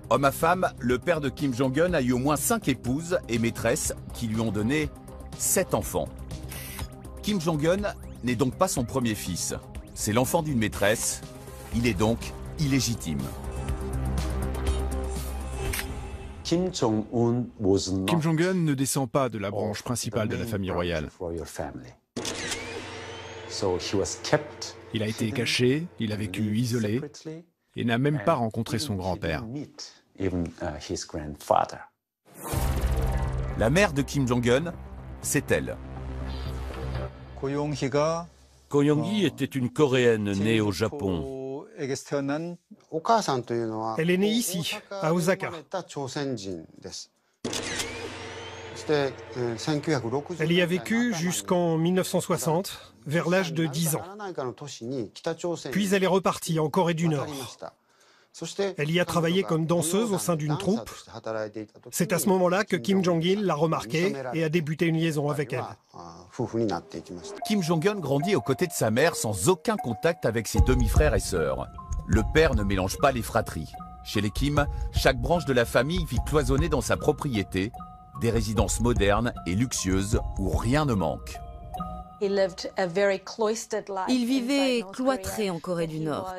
Homme à femme, le père de Kim Jong-un a eu au moins 5 épouses et maîtresses qui lui ont donné 7 enfants. Kim Jong-un n'est donc pas son premier fils. C'est l'enfant d'une maîtresse. Il est donc illégitime. Kim Jong-un ne descend pas de la branche principale de la famille royale. Il a été caché, il a vécu isolé et n'a même pas rencontré son grand-père. La mère de Kim Jong-un, c'est elle. Ko Young-hee était une Coréenne née au Japon. Elle est née ici, à Osaka. Elle y a vécu jusqu'en 1960, vers l'âge de 10 ans. Puis elle est repartie en Corée du Nord. Elle y a travaillé comme danseuse au sein d'une troupe. C'est à ce moment-là que Kim Jong-il l'a remarquée et a débuté une liaison avec elle. Kim Jong-un grandit aux côtés de sa mère sans aucun contact avec ses demi-frères et sœurs. Le père ne mélange pas les fratries. Chez les Kim, chaque branche de la famille vit cloisonnée dans sa propriété, des résidences modernes et luxueuses où rien ne manque. Il vivait cloîtré en Corée du Nord.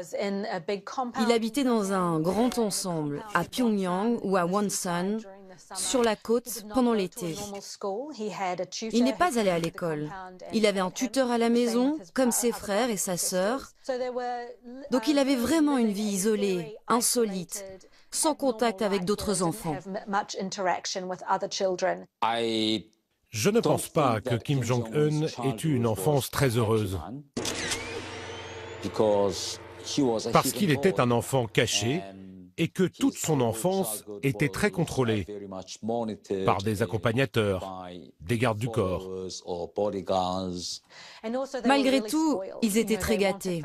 Il habitait dans un grand ensemble à Pyongyang ou à Wonsan, sur la côte, pendant l'été. Il n'est pas allé à l'école. Il avait un tuteur à la maison, comme ses frères et sa sœur. Donc il avait vraiment une vie isolée, insolite, sans contact avec d'autres enfants. Je ne pense pas que Kim Jong-un ait eu une enfance très heureuse. Parce qu'il était un enfant caché et que toute son enfance était très contrôlée par des accompagnateurs, des gardes du corps. Malgré tout, ils étaient très gâtés.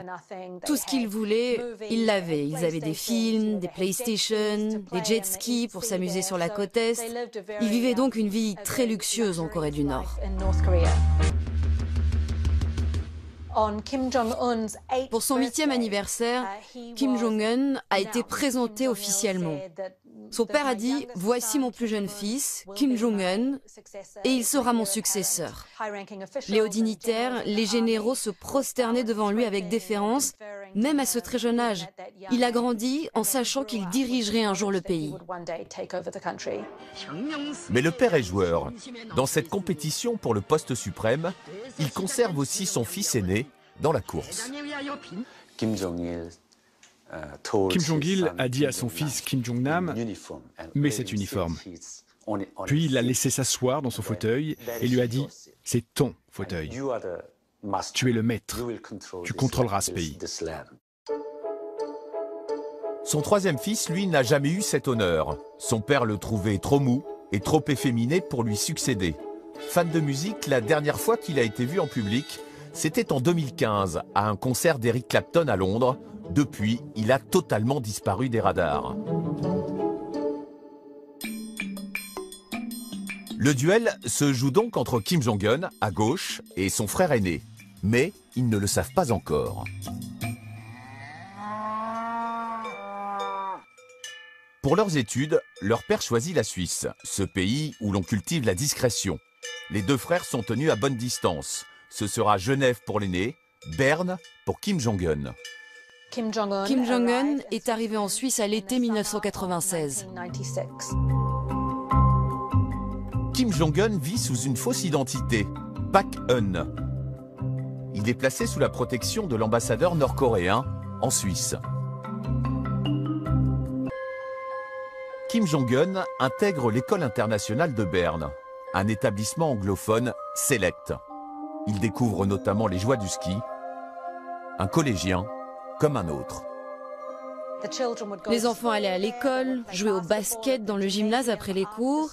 Tout ce qu'ils voulaient, ils l'avaient. Ils avaient des films, des PlayStation, des jet skis pour s'amuser sur la côte Est. Ils vivaient donc une vie très luxueuse en Corée du Nord. Pour son 8e anniversaire, Kim Jong-un a été présenté officiellement. Son père a dit « Voici mon plus jeune fils, Kim Jong-un, et il sera mon successeur ». Les hauts dignitaires, les généraux se prosternaient devant lui avec déférence, même à ce très jeune âge. Il a grandi en sachant qu'il dirigerait un jour le pays. Mais le père est joueur. Dans cette compétition pour le poste suprême, il conserve aussi son fils aîné dans la course. Kim Jong-il a dit à son fils Kim Jong-nam « Mets cet uniforme ». Puis il l'a laissé s'asseoir dans son fauteuil et lui a dit « C'est ton fauteuil. Tu es le maître. Tu contrôleras ce pays. » Son 3e fils, lui, n'a jamais eu cet honneur. Son père le trouvait trop mou et trop efféminé pour lui succéder. Fan de musique, la dernière fois qu'il a été vu en public, c'était en 2015, à un concert d'Eric Clapton à Londres. Depuis, il a totalement disparu des radars. Le duel se joue donc entre Kim Jong-un, à gauche, et son frère aîné. Mais ils ne le savent pas encore. Pour leurs études, leur père choisit la Suisse, ce pays où l'on cultive la discrétion. Les deux frères sont tenus à bonne distance. Ce sera Genève pour l'aîné, Berne pour Kim Jong-un. Kim Jong-un est arrivé en Suisse à l'été 1996. Kim Jong-un vit sous une fausse identité, Pak Eun. Il est placé sous la protection de l'ambassadeur nord-coréen en Suisse. Kim Jong-un intègre l'école internationale de Berne, un établissement anglophone sélect. Il découvre notamment les joies du ski, un collégien comme un autre. Les enfants allaient à l'école, jouaient au basket dans le gymnase après les cours.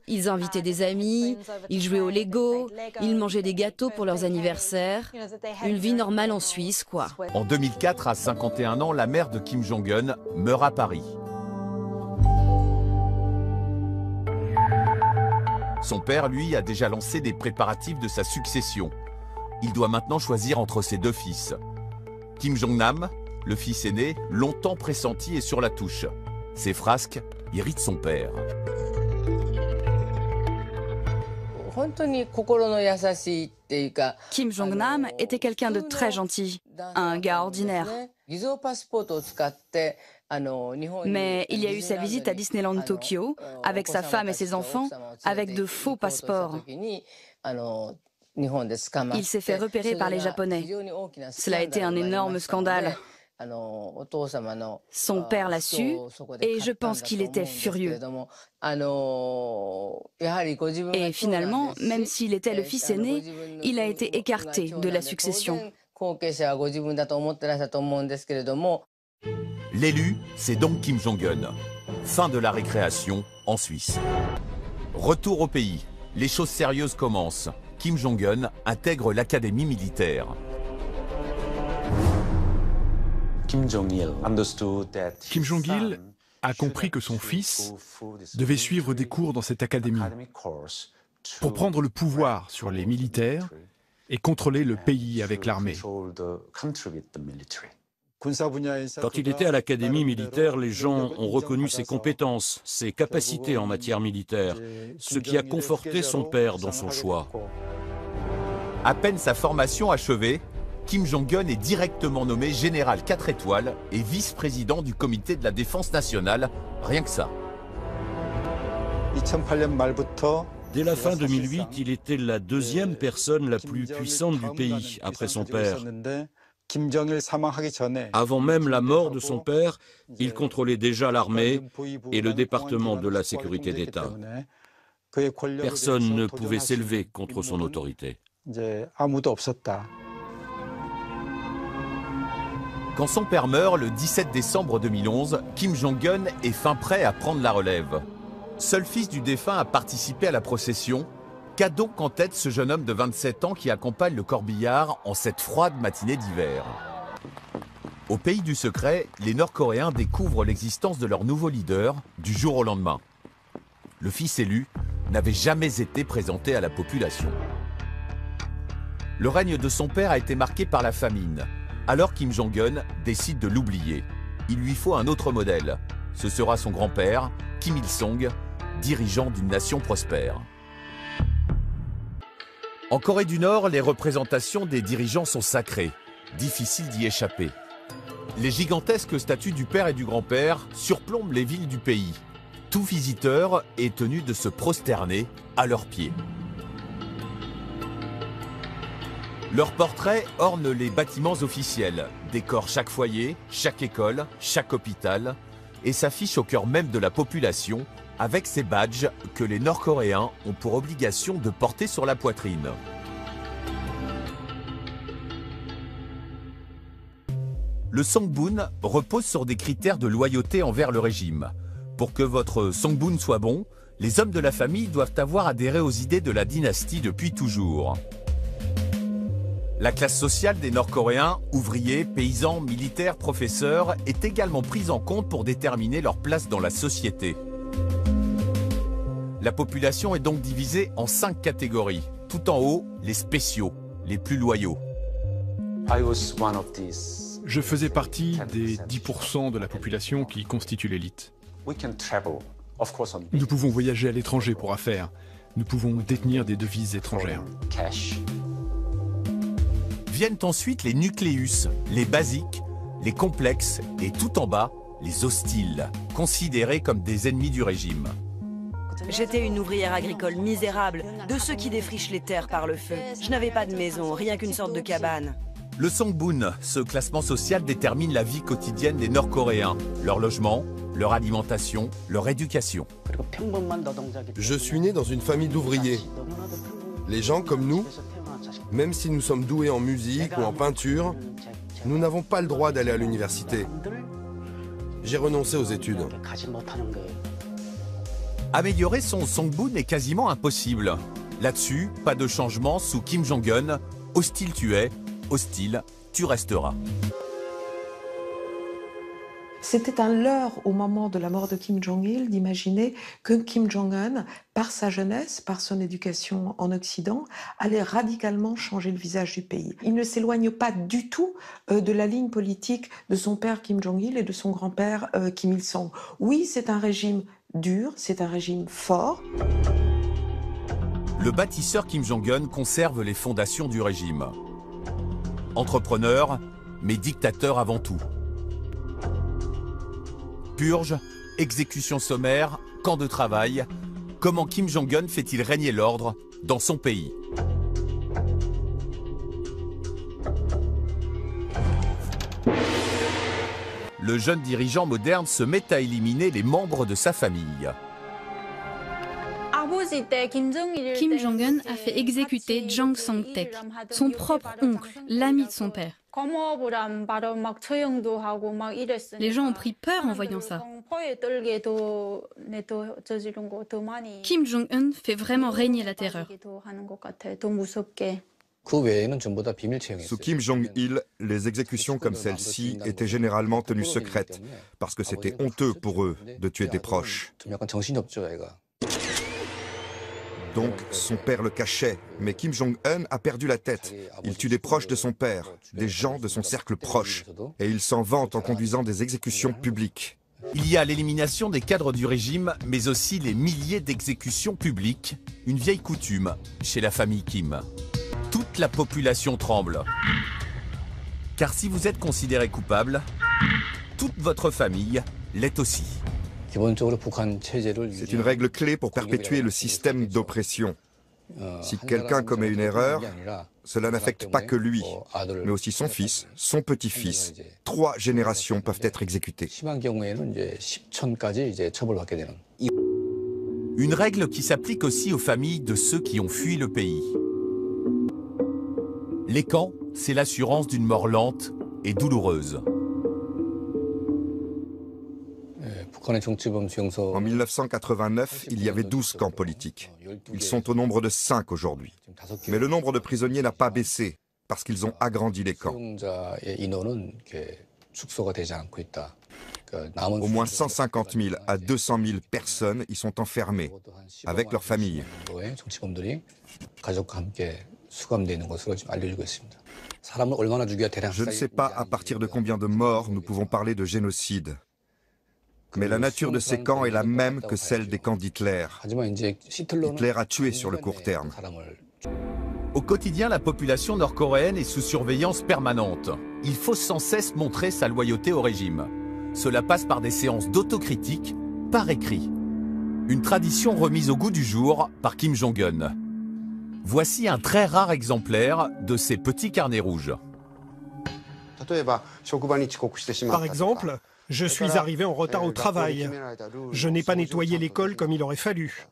Ils invitaient des amis, ils jouaient au Lego, ils mangeaient des gâteaux pour leurs anniversaires. Une vie normale en Suisse, quoi. En 2004, à 51 ans, la mère de Kim Jong-un meurt à Paris. Son père, lui, a déjà lancé des préparatifs de sa succession. Il doit maintenant choisir entre ses deux fils. Kim Jong-nam, le fils aîné, longtemps pressenti, est sur la touche. Ces frasques irritent son père. Kim Jong-nam était quelqu'un de très gentil, un gars ordinaire. Mais il y a eu sa visite à Disneyland Tokyo, avec sa femme et ses enfants, avec de faux passeports. Il s'est fait repérer par les Japonais. Cela a été un énorme scandale. Son père l'a su et je pense qu'il était furieux. Et finalement, même s'il était le fils aîné, il a été écarté de la succession. L'élu, c'est donc Kim Jong-un. Fin de la récréation en Suisse. Retour au pays. Les choses sérieuses commencent. Kim Jong-un intègre l'académie militaire. Kim Jong-il a compris que son fils devait suivre des cours dans cette académie pour prendre le pouvoir sur les militaires et contrôler le pays avec l'armée. Quand il était à l'académie militaire, les gens ont reconnu ses compétences, ses capacités en matière militaire, ce qui a conforté son père dans son choix. À peine sa formation achevée, Kim Jong-un est directement nommé général 4 étoiles et vice-président du comité de la défense nationale, rien que ça. Dès la fin 2008, il était la deuxième personne la plus puissante du pays, après son père. Avant même la mort de son père, il contrôlait déjà l'armée et le département de la sécurité d'État. Personne ne pouvait s'élever contre son autorité. Quand son père meurt le 17 décembre 2011, Kim Jong-un est fin prêt à prendre la relève. Seul fils du défunt à participer à la procession, qu'a donc en tête ce jeune homme de 27 ans qui accompagne le corbillard en cette froide matinée d'hiver? Au pays du secret, les Nord-Coréens découvrent l'existence de leur nouveau leader du jour au lendemain. Le fils élu n'avait jamais été présenté à la population. Le règne de son père a été marqué par la famine. Alors Kim Jong-un décide de l'oublier. Il lui faut un autre modèle. Ce sera son grand-père, Kim Il-sung, dirigeant d'une nation prospère. En Corée du Nord, les représentations des dirigeants sont sacrées. Difficile d'y échapper. Les gigantesques statues du père et du grand-père surplombent les villes du pays. Tout visiteur est tenu de se prosterner à leurs pieds. Leurs portraits ornent les bâtiments officiels, décorent chaque foyer, chaque école, chaque hôpital et s'affichent au cœur même de la population avec ces badges que les Nord-Coréens ont pour obligation de porter sur la poitrine. Le songbun repose sur des critères de loyauté envers le régime. Pour que votre songbun soit bon, les hommes de la famille doivent avoir adhéré aux idées de la dynastie depuis toujours. La classe sociale des Nord-Coréens, ouvriers, paysans, militaires, professeurs, est également prise en compte pour déterminer leur place dans la société. La population est donc divisée en 5 catégories. Tout en haut, les spéciaux, les plus loyaux. Je faisais partie des 10% de la population qui constituent l'élite. Nous pouvons voyager à l'étranger pour affaires. Nous pouvons détenir des devises étrangères. Viennent ensuite les nucléus, les basiques, les complexes et tout en bas, les hostiles, considérés comme des ennemis du régime. J'étais une ouvrière agricole misérable, de ceux qui défrichent les terres par le feu. Je n'avais pas de maison, rien qu'une sorte de cabane. Le songbun, ce classement social détermine la vie quotidienne des Nord-Coréens, leur logement, leur alimentation, leur éducation. Je suis né dans une famille d'ouvriers. Les gens comme nous, même si nous sommes doués en musique ou en peinture, nous n'avons pas le droit d'aller à l'université. J'ai renoncé aux études. Améliorer son songbun est quasiment impossible. Là-dessus, pas de changement sous Kim Jong-un. Hostile tu es, hostile tu resteras. C'était un leurre au moment de la mort de Kim Jong-il d'imaginer que Kim Jong-un, par sa jeunesse, par son éducation en Occident, allait radicalement changer le visage du pays. Il ne s'éloigne pas du tout de la ligne politique de son père Kim Jong-il et de son grand-père Kim Il-sung. Oui, c'est un régime dur, c'est un régime fort. Le bâtisseur Kim Jong-un conserve les fondations du régime. Entrepreneur, mais dictateur avant tout. Purge, exécution sommaire, camp de travail. Comment Kim Jong-un fait-il régner l'ordre dans son pays? Le jeune dirigeant moderne se met à éliminer les membres de sa famille. Kim Jong-un a fait exécuter Jang Song-taek, son propre oncle, l'ami de son père. Les gens ont pris peur en voyant ça. Kim Jong-un fait vraiment régner la terreur. Sous Kim Jong-il, les exécutions comme celle-ci étaient généralement tenues secrètes, parce que c'était honteux pour eux de tuer des proches. Donc son père le cachait, mais Kim Jong-un a perdu la tête. Il tue des proches de son père, des gens de son cercle proche, et il s'en vante en conduisant des exécutions publiques. Il y a l'élimination des cadres du régime, mais aussi les milliers d'exécutions publiques, une vieille coutume chez la famille Kim. Toute la population tremble. Car si vous êtes considéré coupable, toute votre famille l'est aussi. C'est une règle clé pour perpétuer le système d'oppression. Si quelqu'un commet une erreur, cela n'affecte pas que lui, mais aussi son fils, son petit-fils. 3 générations peuvent être exécutées. Une règle qui s'applique aussi aux familles de ceux qui ont fui le pays. Les camps, c'est l'assurance d'une mort lente et douloureuse. En 1989, il y avait 12 camps politiques. Ils sont au nombre de 5 aujourd'hui. Mais le nombre de prisonniers n'a pas baissé, parce qu'ils ont agrandi les camps. Au moins 150 000 à 200 000 personnes y sont enfermées, avec leurs familles. Je ne sais pas à partir de combien de morts nous pouvons parler de génocide. Mais la nature de ces camps est la même que celle des camps d'Hitler. Hitler a tué sur le court terme. Au quotidien, la population nord-coréenne est sous surveillance permanente. Il faut sans cesse montrer sa loyauté au régime. Cela passe par des séances d'autocritique, par écrit. Une tradition remise au goût du jour par Kim Jong-un. Voici un très rare exemplaire de ces petits carnets rouges. Par exemple, je suis arrivé en retard au travail. Je n'ai pas nettoyé l'école comme il aurait fallu.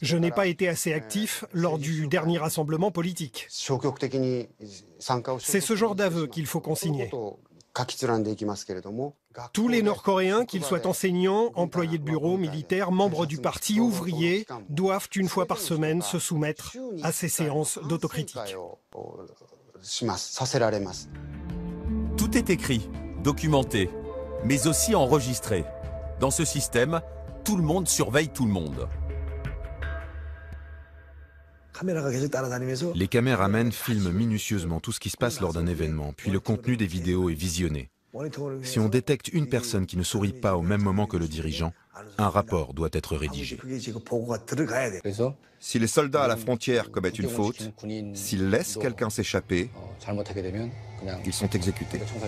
Je n'ai pas été assez actif lors du dernier rassemblement politique. C'est ce genre d'aveu qu'il faut consigner. Tous les Nord-Coréens, qu'ils soient enseignants, employés de bureau, militaires, membres du parti, ouvriers, doivent une fois par semaine se soumettre à ces séances d'autocritique. Tout est écrit, documenté, mais aussi enregistré. Dans ce système, tout le monde surveille tout le monde. Les caméramens filment minutieusement tout ce qui se passe lors d'un événement, puis le contenu des vidéos est visionné. Si on détecte une personne qui ne sourit pas au même moment que le dirigeant, un rapport doit être rédigé. Si les soldats à la frontière commettent une faute, s'ils laissent quelqu'un s'échapper, ils sont exécutés.